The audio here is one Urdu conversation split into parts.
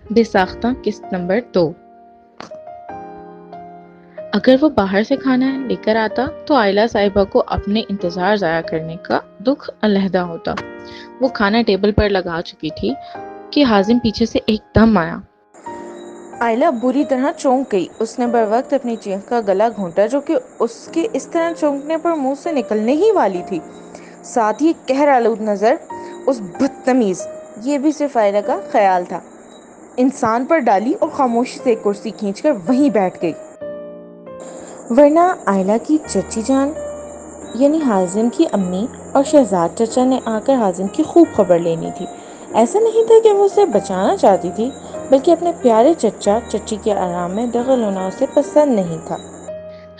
بے ساختہ قسط نمبر 2۔ اگر وہ باہر سے کھانا لے کر آتا تو عائلہ صاحبہ کو اپنے انتظار ضائع کرنے کا دکھ علیحدہ ہوتا۔ وہ کھانا ٹیبل پر لگا چکی تھی کہ حازم پیچھے سے ایک دم آیا۔ عائلہ بری طرح چونک گئی۔ اس نے بر وقت اپنی چیخ کا گلا گھونٹا جو کہ اس کے اس طرح چونکنے پر منہ سے نکلنے ہی والی تھی، ساتھ ہی قہر آلود نظر اس بدتمیز، یہ بھی صرف عائلہ کا خیال تھا، انسان پر ڈالی اور خاموشی سے ایک کرسی کھینچ کر وہیں بیٹھ گئی۔ ورنہ عائلہ کی چچی جان یعنی حازم کی امی اور شہزاد چچا نے آ کر حازم کی خوب خبر لینی تھی۔ ایسا نہیں تھا کہ وہ اسے بچانا چاہتی تھی، بلکہ اپنے پیارے چچا چچی کے آرام میں دخل ہونا اسے پسند نہیں تھا۔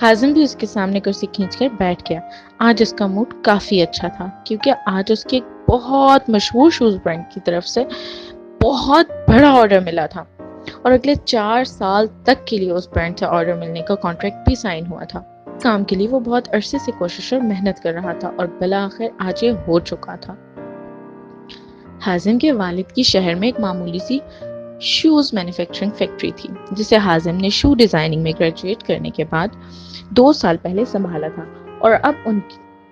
حازم بھی اس کے سامنے کرسی کھینچ کر بیٹھ گیا۔ آج اس کا موڈ کافی اچھا تھا کیونکہ آج اس کے ایک بہت مشہور شوز برانڈ کی طرف سے بہت بڑا آرڈر ملا تھا اور اگلے 4 سال تک کے لیے اس برانڈ سے آرڈر ملنے کا کانٹریکٹ بھی سائن ہوا تھا۔ کام کے لیے وہ بہت عرصے سے کوشش اور محنت کر رہا تھا اور بالآخر آج یہ ہو چکا تھا۔ حازم کے والد کی شہر میں ایک معمولی سی شوز مینوفیکچرنگ فیکٹری تھی جسے حازم نے شو ڈیزائننگ میں گریجویٹ کرنے کے بعد 2 سال پہلے سنبھالا تھا اور اب ان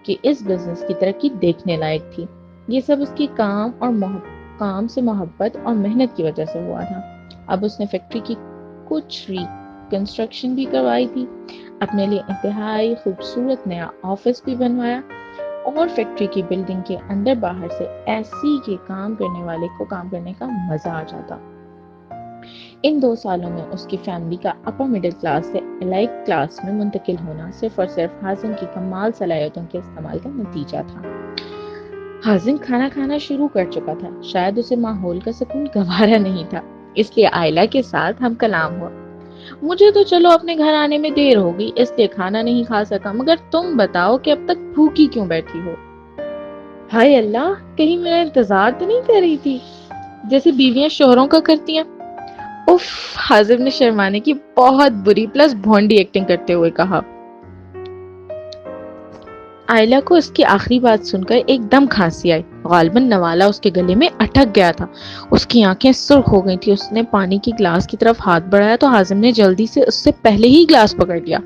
کے اس بزنس کی ترقی دیکھنے لائق تھی۔ یہ سب اس کی کام سے محبت اور محنت کی وجہ سے ہوا تھا۔ اب اس نے فیکٹری کی کچھ ریکنسٹرکشن بھی کروائی تھی، اپنے لیے انتہائی خوبصورت نیا آفس بھی بنوایا اور فیکٹری کی بلڈنگ کے اندر باہر سے ایسی کہ کام کرنے والے کو کام کرنے کا مزہ آ جاتا۔ ان 2 سالوں میں اس کی فیملی کا اپر مڈل کلاس سے الائٹ کلاس میں منتقل ہونا صرف اور صرف حازم کی کمال صلاحیتوں کے استعمال کا نتیجہ تھا۔ حازم کھانا کھانا شروع کر چکا تھا، شاید اسے ماحول کا سکون گوارا نہیں تھا، اس لیے عائلہ کے ساتھ ہم کلام ہوا۔ مجھے تو چلو اپنے گھر آنے میں دیر ہوگی اس لیے کھانا نہیں کھا سکا، مگر تم بتاؤ کہ اب تک بھوکی کیوں بیٹھی ہو؟ ہائے اللہ، کہیں میرا انتظار تو نہیں کر رہی تھی جیسے بیویاں شوہروں کا کرتی ہیں؟ اف، حازم نے شرمانے کی بہت بری پلس بھونڈی ایکٹنگ کرتے ہوئے کہا۔ عائلہ کو اس کی آخری بات سن کر ایک دم کھانسی آئی۔ غالباً نوالا اس کے گلے میں اٹک گیا تھا۔ اس کی آنکھیں سرخ ہو گئی تھی۔ اس نے پانی کی گلاس کی طرف ہاتھ بڑھایا تو حازم نے جلدی سے اس سے پہلے ہی گلاس پکڑ لیا۔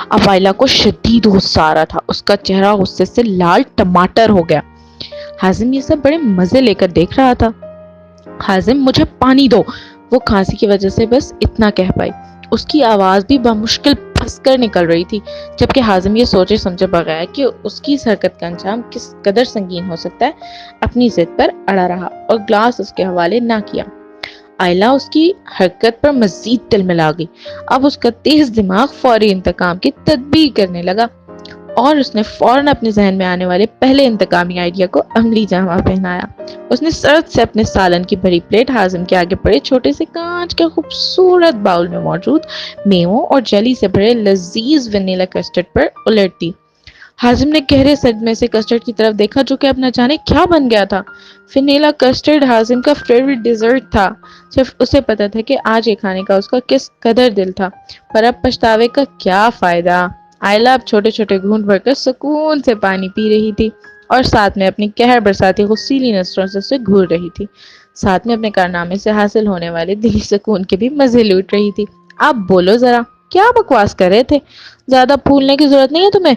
اب عائلہ کو شدید غصہ آ رہا تھا، اس کا چہرہ غصے سے لال ٹماٹر ہو گیا۔ حازم یہ سب بڑے مزے لے کر دیکھ رہا تھا۔ حازم، مجھے پانی دو، وہ کھانسی کی وجہ سے بس اتنا کہہ پائی۔ اس کی آواز بھی بمشکل پھنس کر نکل رہی تھی، جبکہ حازم یہ سوچے سمجھے بغیر کہ اس کی اس حرکت کا انجام کس قدر سنگین ہو سکتا ہے اپنی ضد پر اڑا رہا اور گلاس اس کے حوالے نہ کیا۔ عائلہ اس کی حرکت پر مزید تلملا گئی۔ اب اس کا تیز دماغ فوری انتقام کی تدبیر کرنے لگا اور اس نے فوراً اپنے ذہن میں آنے والے پہلے انتقامی آئیڈیا کو عملی جامہ پہنایا۔ اس نے سرد سے اپنے سالن کی بھری پلیٹ حازم کے آگے پڑے چھوٹے سے کانچ کے خوبصورت باؤل میں موجود میووں اور جیلی سے بھرے لذیذ ونیلا کسٹرڈ پر الٹ دی۔ حازم نے گہرے صدمے سے کسٹرڈ کی طرف دیکھا جو کہ اب نہ جانے کیا بن گیا تھا۔ ونیلا کسٹرڈ حازم کا فیوریٹ ڈیزرٹ تھا، صرف اسے پتا تھا کہ آج یہ کھانے کا اس کا کس قدر دل تھا، پر اب پچھتاوے کا کیا فائدہ۔ عائلہ اب چھوٹے چھوٹے گھونٹ بھر کر سکون سے پانی پی رہی تھی اور ساتھ میں اپنی قہر برساتی غصیلی نظروں سے اسے گھور رہی تھی، ساتھ میں اپنے کارنامے سے حاصل ہونے والے دلی سکون کے بھی مزے لوٹ رہی تھی۔ اب بولو ذرا، کیا بکواس کر رہے تھے؟ زیادہ پھولنے کی ضرورت نہیں ہے تمہیں،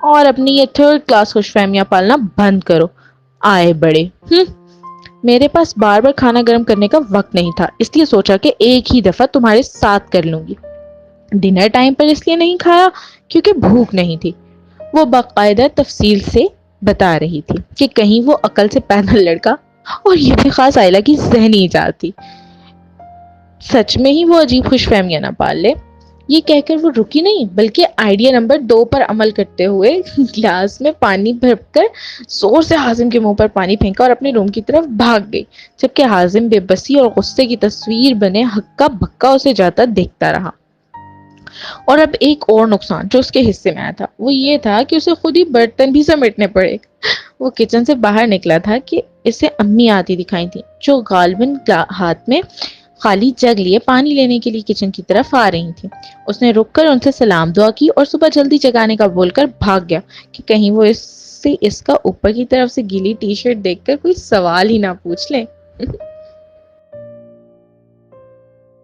اور اپنی یہ 3rd کلاس خوش فہمیاں پالنا بند کرو۔ آئے بڑے میرے پاس بار بار کھانا گرم کرنے کا وقت نہیں تھا، اس لیے سوچا کہ ایک ہی دفعہ تمہارے ساتھ کر لوں گی۔ ڈنر ٹائم پر اس لیے نہیں کھایا کیونکہ بھوک نہیں تھی، وہ باقاعدہ تفصیل سے بتا رہی تھی کہ کہیں وہ عقل سے پیدل لڑکا، اور یہ بھی خاص عائلہ کی ذہنی ایجاد تھی، سچ میں ہی وہ عجیب خوش فہمیاں نہ پال لے۔ یہ کہہ کر وہ رکی نہیں بلکہ آئیڈیا نمبر 2 پر عمل کرتے ہوئے گلاس میں پانی بھر کر زور سے حازم کے منہ پر پانی پھینکا اور اپنے روم کی طرف بھاگ گئی، جبکہ حازم بے بسی اور غصے کی تصویر بنے ہکا بکا اسے جاتا دیکھتا رہا۔ اور اب ایک اور نقصان جو اس کے حصے میں آیا تھا وہ یہ تھا کہ اسے خود ہی برتن بھی سمیٹنے پڑے۔ وہ کچن سے باہر نکلا تھا کہ اسے امی آتی دکھائی تھی جو غالباً ہاتھ میں خالی جگ لیے پانی لینے کے لیے کچن کی طرف آ رہی تھی۔ اس نے رک کر ان سے سلام دعا کی اور صبح جلدی جگانے کا بول کر بھاگ گیا کہ کہیں وہ اس کا اوپر کی طرف سے گیلی ٹی شرٹ دیکھ کر کوئی سوال ہی نہ پوچھ لے۔